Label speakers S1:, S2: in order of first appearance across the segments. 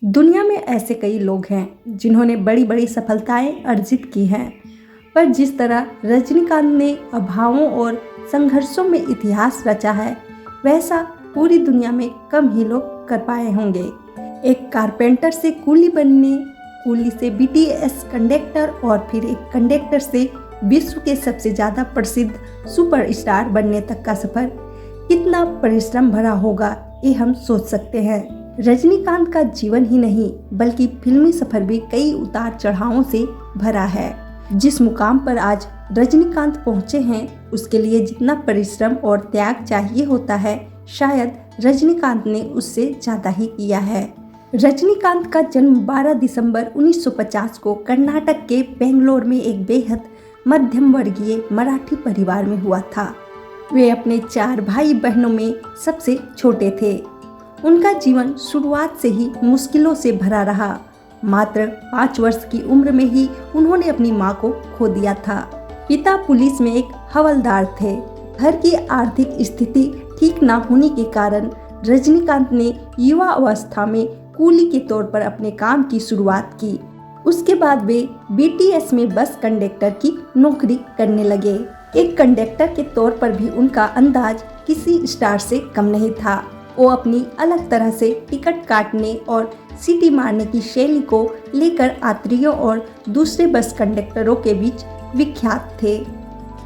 S1: दुनिया में ऐसे कई लोग हैं जिन्होंने बड़ी बड़ी सफलताएं अर्जित की हैं, पर जिस तरह रजनीकांत ने अभावों और संघर्षों में इतिहास रचा है, वैसा पूरी दुनिया में कम ही लोग कर पाए होंगे। एक कारपेंटर से कुली बनने, कुली से बीटीएस कंडक्टर और फिर एक कंडक्टर से विश्व के सबसे ज़्यादा प्रसिद्ध सुपरस्टार बनने तक का सफ़र कितना परिश्रम भरा होगा, ये हम सोच सकते हैं। रजनीकांत का जीवन ही नहीं बल्कि फिल्मी सफर भी कई उतार चढ़ावों से भरा है। जिस मुकाम पर आज रजनीकांत पहुंचे हैं, उसके लिए जितना परिश्रम और त्याग चाहिए होता है, शायद रजनीकांत ने उससे ज़्यादा ही किया है। रजनीकांत का जन्म 12 दिसंबर 1950 को कर्नाटक के बेंगलोर में एक बेहद मध्यम वर्गीय मराठी परिवार में हुआ था। वे अपने 4 भाई बहनों में सबसे छोटे थे। उनका जीवन शुरुआत से ही मुश्किलों से भरा रहा। मात्र 5 वर्ष की उम्र में ही उन्होंने अपनी मां को खो दिया था। पिता पुलिस में एक हवलदार थे। घर की आर्थिक स्थिति ठीक न होने के कारण रजनीकांत ने युवा अवस्था में कुली के तौर पर अपने काम की शुरुआत की। उसके बाद वे बीटीएस में बस कंडक्टर की नौकरी करने लगे। एक कंडक्टर के तौर पर भी उनका अंदाज किसी स्टार से कम नहीं था। वो अपनी अलग तरह से टिकट काटने और सीटी मारने की शैली को लेकर यात्रियों और दूसरे बस कंडक्टरों के बीच विख्यात थे।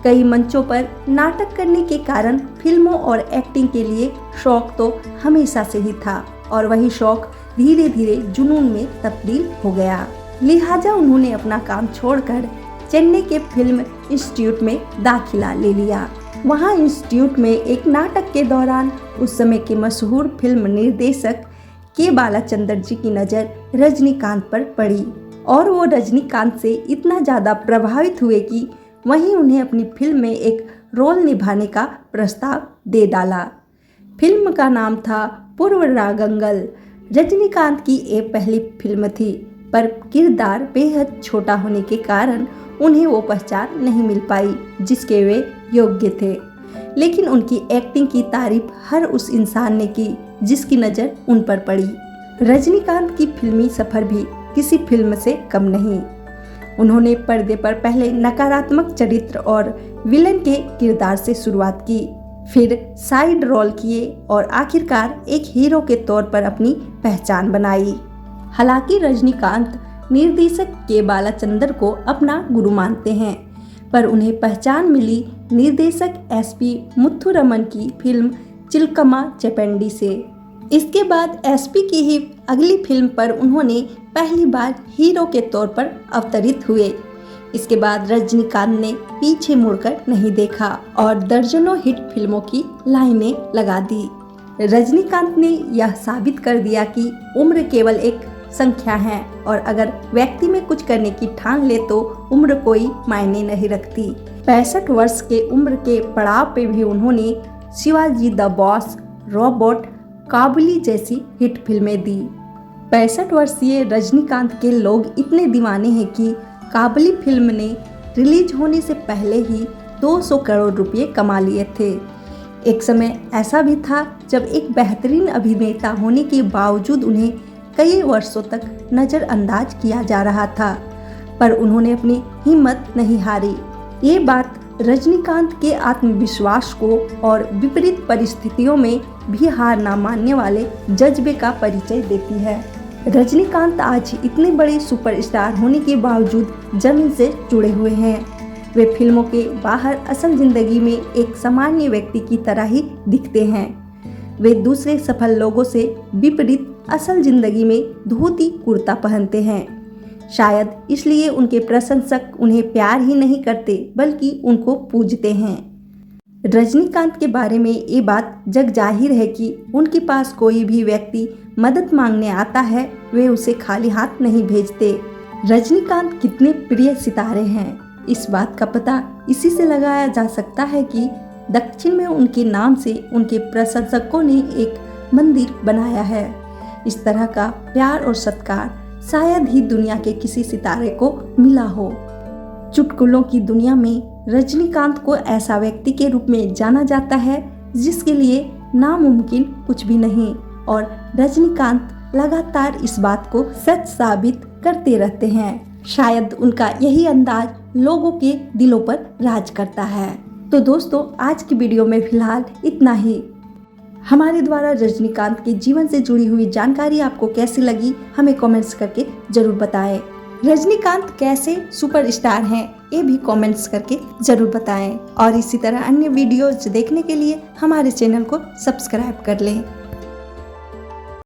S1: कई मंचों पर नाटक करने के कारण फिल्मों और एक्टिंग के लिए शौक तो हमेशा से ही था और वही शौक धीरे धीरे जुनून में तब्दील हो गया। लिहाजा उन्होंने अपना काम छोड़कर चेन्नई के फिल्म इंस्टीट्यूट में दाखिला ले लिया। वहाँ इंस्टीट्यूट में एक नाटक के दौरान उस समय के मशहूर फिल्म निर्देशक के बालाचंद्र जी की नज़र रजनीकांत पर पड़ी और वो रजनीकांत से इतना ज़्यादा प्रभावित हुए कि वहीं उन्हें अपनी फिल्म में एक रोल निभाने का प्रस्ताव दे डाला। फिल्म का नाम था पूर्वरागंगल। रजनीकांत की ये पहली फिल्म थी, पर किरदार बेहद छोटा होने के कारण उन्हें वो पहचान नहीं मिल पाई जिसके वे योग्य थे। लेकिन उनकी एक्टिंग की तारीफ हर उस इंसान ने की जिसकी नज़र उन पर पड़ी। रजनीकांत की फिल्मी सफर भी किसी फिल्म से कम नहीं। उन्होंने पर्दे पर पहले नकारात्मक चरित्र और विलन के किरदार से शुरुआत की, फिर साइड रोल किए और आखिरकार एक हीरो के तौर पर अपनी पहचान बनाई। हालांकि रजनीकांत निर्देशक के बालाचंद्र को अपना गुरु मानते हैं, पर उन्हें पहचान मिली निर्देशक एसपी मुथुरमन की फिल्म चिलकमा चेपेंडी से। इसके बाद एसपी की ही अगली फिल्म पर उन्होंने पहली बार हीरो के तौर पर अवतरित हुए। इसके बाद रजनीकांत ने पीछे मुड़कर नहीं देखा और दर्जनों हिट फिल्मों की लाइनें लगा दी। रजनीकांत ने यह साबित कर दिया कि उम्र केवल एक संख्या है और अगर व्यक्ति में कुछ करने की ठान ले तो उम्र कोई मायने नहीं रखती। 65 वर्ष के उम्र के पड़ाव पे भी उन्होंने शिवाजी द बॉस, रोबोट, काबुली जैसी हिट फिल्में दी। 65 वर्षीय रजनीकांत के लोग इतने दीवाने हैं कि काबुली फिल्म ने रिलीज होने से पहले ही 200 करोड़ रुपए कमा लिए थे। एक समय ऐसा भी था जब एक बेहतरीन अभिनेता होने के बावजूद उन्हें कई वर्षों तक नज़रअंदाज किया जा रहा था, पर उन्होंने अपनी हिम्मत नहीं हारी। ये बात रजनीकांत के आत्मविश्वास को और विपरीत परिस्थितियों में भी हार ना मानने वाले जज्बे का परिचय देती है। रजनीकांत आज इतने बड़े सुपरस्टार होने के बावजूद जमीन से जुड़े हुए हैं। वे फिल्मों के बाहर असल जिंदगी में एक सामान्य व्यक्ति की तरह ही दिखते हैं। वे दूसरे सफल लोगों से विपरीत असल जिंदगी में धोती कुर्ता पहनते हैं। शायद इसलिए उनके प्रशंसक उन्हें प्यार ही नहीं करते बल्कि उनको पूजते हैं। रजनीकांत के बारे में ये बात जग जाहिर है कि उनके पास कोई भी व्यक्ति मदद मांगने आता है, वे उसे खाली हाथ नहीं भेजते। रजनीकांत कितने प्रिय सितारे हैं, इस बात का पता इसी से लगाया जा सकता है कि दक्षिण में उनके नाम से उनके प्रशंसकों ने एक मंदिर बनाया है। इस तरह का प्यार और सत्कार शायद ही दुनिया के किसी सितारे को मिला हो। चुटकुलों की दुनिया में रजनीकांत को ऐसा व्यक्ति के रूप में जाना जाता है जिसके लिए नामुमकिन कुछ भी नहीं, और रजनीकांत लगातार इस बात को सच साबित करते रहते हैं। शायद उनका यही अंदाज लोगों के दिलों पर राज करता है। तो दोस्तों, आज की वीडियो में फिलहाल इतना ही। हमारे द्वारा रजनीकांत के जीवन से जुड़ी हुई जानकारी आपको कैसी लगी, हमें कमेंट्स करके जरूर बताएं। रजनीकांत कैसे सुपरस्टार हैं, ये भी कमेंट्स करके जरूर बताएं। और इसी तरह अन्य वीडियोज देखने के लिए हमारे चैनल को सब्सक्राइब कर लें।